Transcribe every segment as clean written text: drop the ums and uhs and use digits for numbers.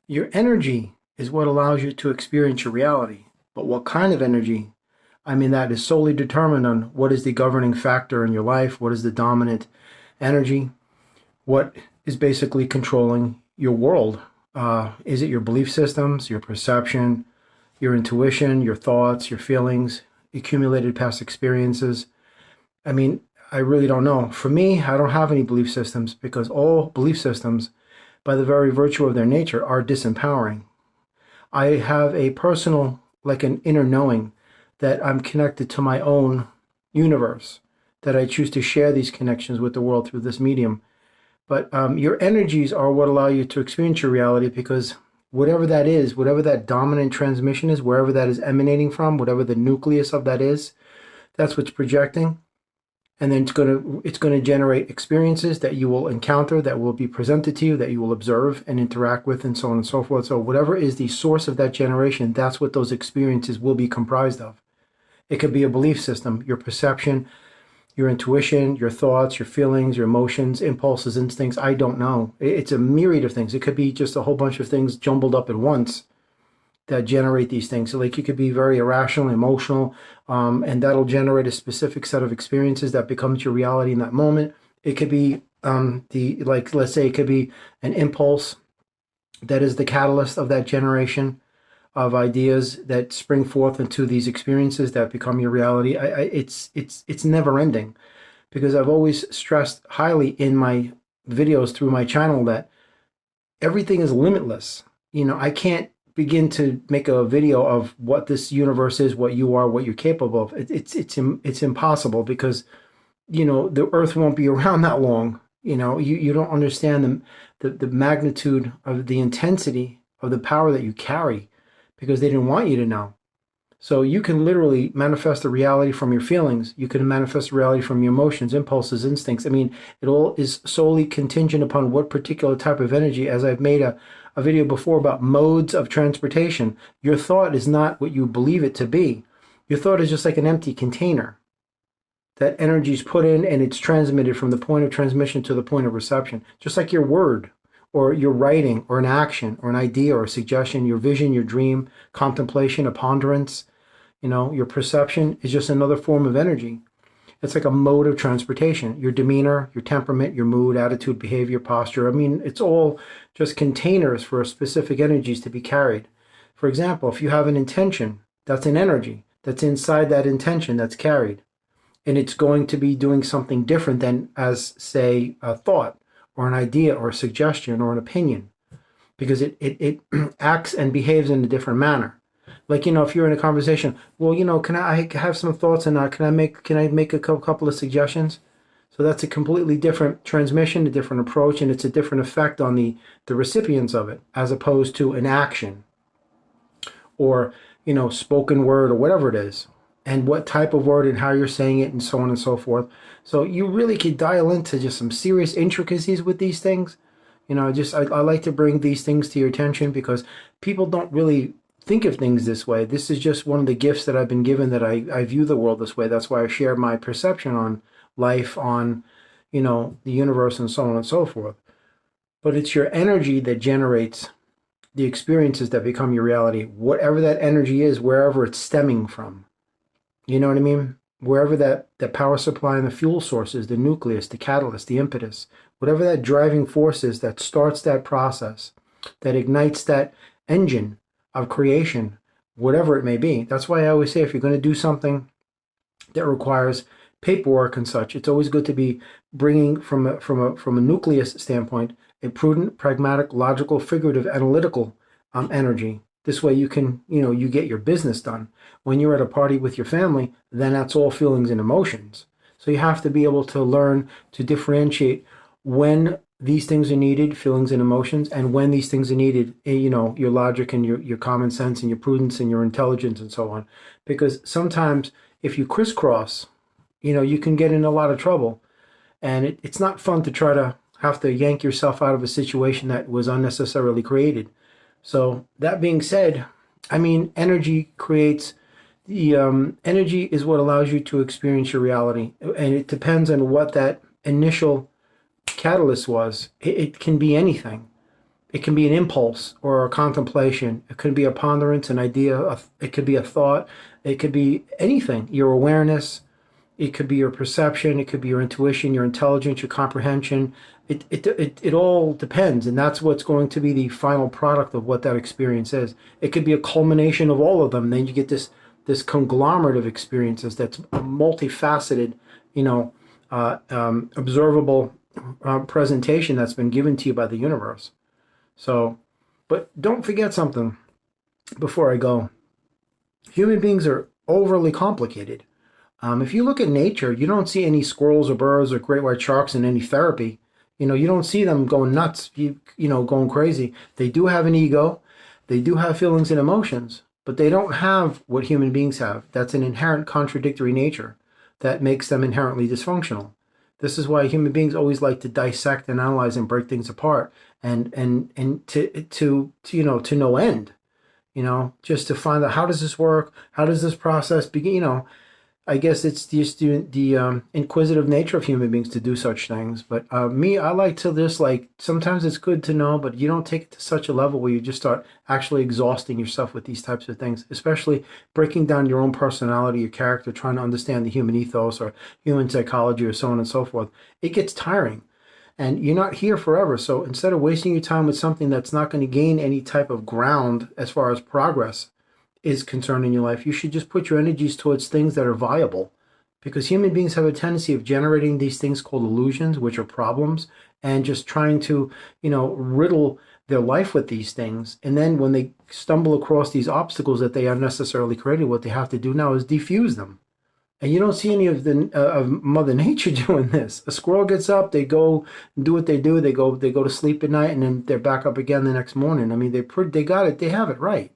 Your energy is what allows you to experience your reality. But what kind of energy? I mean, that is solely determined on what is the governing factor in your life, what is the dominant energy, what is basically controlling your world. Is it your belief systems, your perception, your intuition, your thoughts, your feelings, accumulated past experiences? I mean, I really don't know. For me, I don't have any belief systems because all belief systems, by the very virtue of their nature, are disempowering. I have a personal, like an inner knowing that I'm connected to my own universe, that I choose to share these connections with the world through this medium. But your energies are what allow you to experience your reality because whatever that is, whatever that dominant transmission is, wherever that is emanating from, whatever the nucleus of that is, that's what's projecting. And then it's going to generate experiences that you will encounter, that will be presented to you, that you will observe and interact with, and so on and so forth. So whatever is the source of that generation, that's what those experiences will be comprised of. It could be a belief system, your perception, your intuition, your thoughts, your feelings, your emotions, impulses, instincts. I don't know. It's a myriad of things. It could be just a whole bunch of things jumbled up at once that generate these things. So like you could be very irrational, emotional, and that'll generate a specific set of experiences that becomes your reality in that moment. It could be let's say it could be an impulse that is the catalyst of that generation of ideas that spring forth into these experiences that become your reality. It's never ending because I've always stressed highly in my videos through my channel that everything is limitless. I can't begin to make a video of what this universe is, what you are, what you're capable of. It's impossible because the Earth won't be around that long. You don't understand the magnitude of the intensity of the power that you carry because they didn't want you to know. So you can literally manifest a reality from your feelings. You can manifest a reality from your emotions, impulses, instincts. I mean, it all is solely contingent upon what particular type of energy. As I've made a video before about modes of transportation, your thought is not what you believe it to be. Your thought is just like an empty container. That energy is put in and it's transmitted from the point of transmission to the point of reception, just like your word or your writing or an action or an idea or a suggestion, your vision, your dream, contemplation, a ponderance. Your perception is just another form of energy. It's like a mode of transportation. Your demeanor, your temperament, your mood, attitude, behavior, posture. I mean, it's all just containers for specific energies to be carried. For example, if you have an intention, that's an energy that's inside that intention that's carried. And it's going to be doing something different than as, say, a thought or an idea or a suggestion or an opinion because it acts and behaves in a different manner. Like, if you're in a conversation, well, can I have some thoughts on that? Can I make a couple of suggestions? So that's a completely different transmission, a different approach, and it's a different effect on the recipients of it, as opposed to an action or, spoken word or whatever it is, and what type of word and how you're saying it and so on and so forth. So you really could dial into just some serious intricacies with these things. I like to bring these things to your attention because people don't really think of things this way. This is just one of the gifts that I've been given, that I view the world this way. That's why I share my perception on life, on, the universe and so on and so forth. But it's your energy that generates the experiences that become your reality, whatever that energy is, wherever it's stemming from. You know what I mean? Wherever that power supply and the fuel source is, the nucleus, the catalyst, the impetus, whatever that driving force is that starts that process, that ignites that engine of creation, whatever it may be. That's why I always say if you're going to do something that requires paperwork and such, it's always good to be bringing from a nucleus standpoint a prudent, pragmatic, logical, figurative, analytical energy. This way you can, you get your business done. When you're at a party with your family, then that's all feelings and emotions. So you have to be able to learn to differentiate when these things are needed, feelings and emotions, and when these things are needed, your logic and your common sense and your prudence and your intelligence and so on. Because sometimes if you crisscross, you can get in a lot of trouble. And it's not fun to try to have to yank yourself out of a situation that was unnecessarily created. So that being said, I mean, energy creates the energy is what allows you to experience your reality. And it depends on what that initial catalyst was. It can be anything. It can be an impulse or a contemplation. It could be a ponderance, an idea. It could be a thought. It could be anything. Your awareness. It could be your perception. It could be your intuition, your intelligence, your comprehension. It all depends, and that's what's going to be the final product of what that experience is. It could be a culmination of all of them. Then you get this conglomerate of experiences that's a multifaceted, observable presentation that's been given to you by the universe. So, but don't forget something before I go. Human beings are overly complicated. If you look at nature, you don't see any squirrels or birds or great white sharks in any therapy. You don't see them going nuts, going crazy. They do have an ego. They do have feelings and emotions, but they don't have what human beings have. That's an inherent contradictory nature that makes them inherently dysfunctional. This is why human beings always like to dissect and analyze and break things apart, and to no end. Just to find out, how does this work? How does this process begin? I guess it's just the inquisitive nature of human beings to do such things. But I like to just sometimes it's good to know, but you don't take it to such a level where you just start actually exhausting yourself with these types of things, especially breaking down your own personality, your character, trying to understand the human ethos or human psychology or so on and so forth. It gets tiring. And you're not here forever. So instead of wasting your time with something that's not going to gain any type of ground as far as progress is concerned in your life, you should just put your energies towards things that are viable. Because human beings have a tendency of generating these things called illusions, which are problems, and just trying to, riddle their life with these things. And then when they stumble across these obstacles that they unnecessarily created, what they have to do now is defuse them. And you don't see any of Mother Nature doing this. A squirrel gets up, they go do what they do. They go to sleep at night, and then they're back up again the next morning. I mean, they got it. They have it right.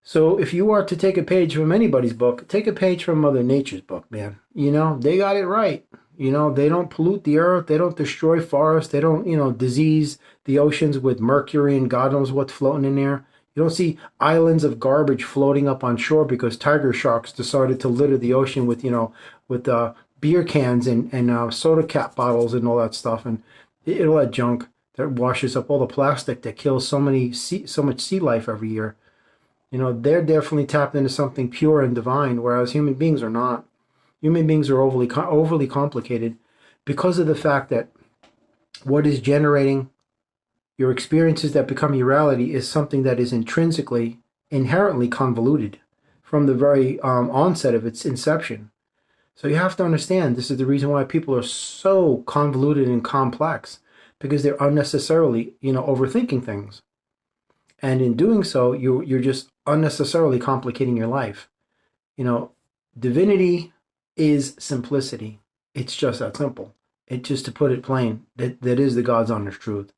So if you are to take a page from anybody's book, take a page from Mother Nature's book, man. They got it right. They don't pollute the earth. They don't destroy forests. They don't, disease the oceans with mercury and God knows what's floating in there. You don't see islands of garbage floating up on shore because tiger sharks decided to litter the ocean with beer cans and soda cap bottles and all that stuff, and all that junk that washes up all the plastic that kills so much sea life every year. They're definitely tapped into something pure and divine, whereas human beings are not. Human beings are overly complicated because of the fact that what is generating your experiences that become your reality is something that is inherently convoluted from the very onset of its inception. So you have to understand, this is the reason why people are so convoluted and complex, because they're unnecessarily, overthinking things. And in doing so, you're just unnecessarily complicating your life. Divinity is simplicity. It's just that simple. It's just, to put it plain, that is the God's honest truth.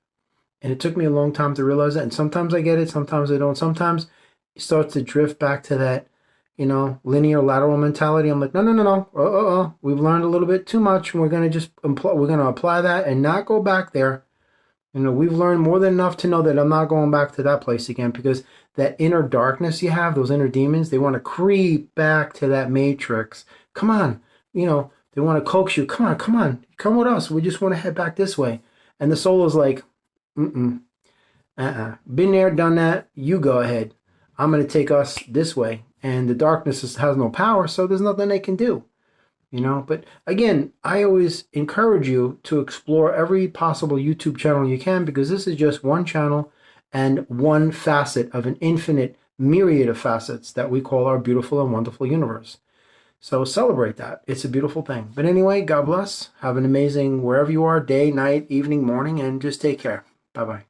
And it took me a long time to realize that. And sometimes I get it, sometimes I don't. Sometimes it starts to drift back to that, linear lateral mentality. I'm like, no. We've learned a little bit too much, and we're going to apply that and not go back there. We've learned more than enough to know that I'm not going back to that place again, because that inner darkness you have, those inner demons, they want to creep back to that matrix. Come on, they want to coax you. Come on, come with us. We just want to head back this way. And the soul is like, been there, done that. You go ahead. I'm going to take us this way. And the darkness has no power, so there's nothing they can do. But again, I always encourage you to explore every possible YouTube channel you can, because this is just one channel and one facet of an infinite myriad of facets that we call our beautiful and wonderful universe. So celebrate that. It's a beautiful thing. But anyway, God bless. Have an amazing, wherever you are, day, night, evening, morning, and just take care. Bye-bye.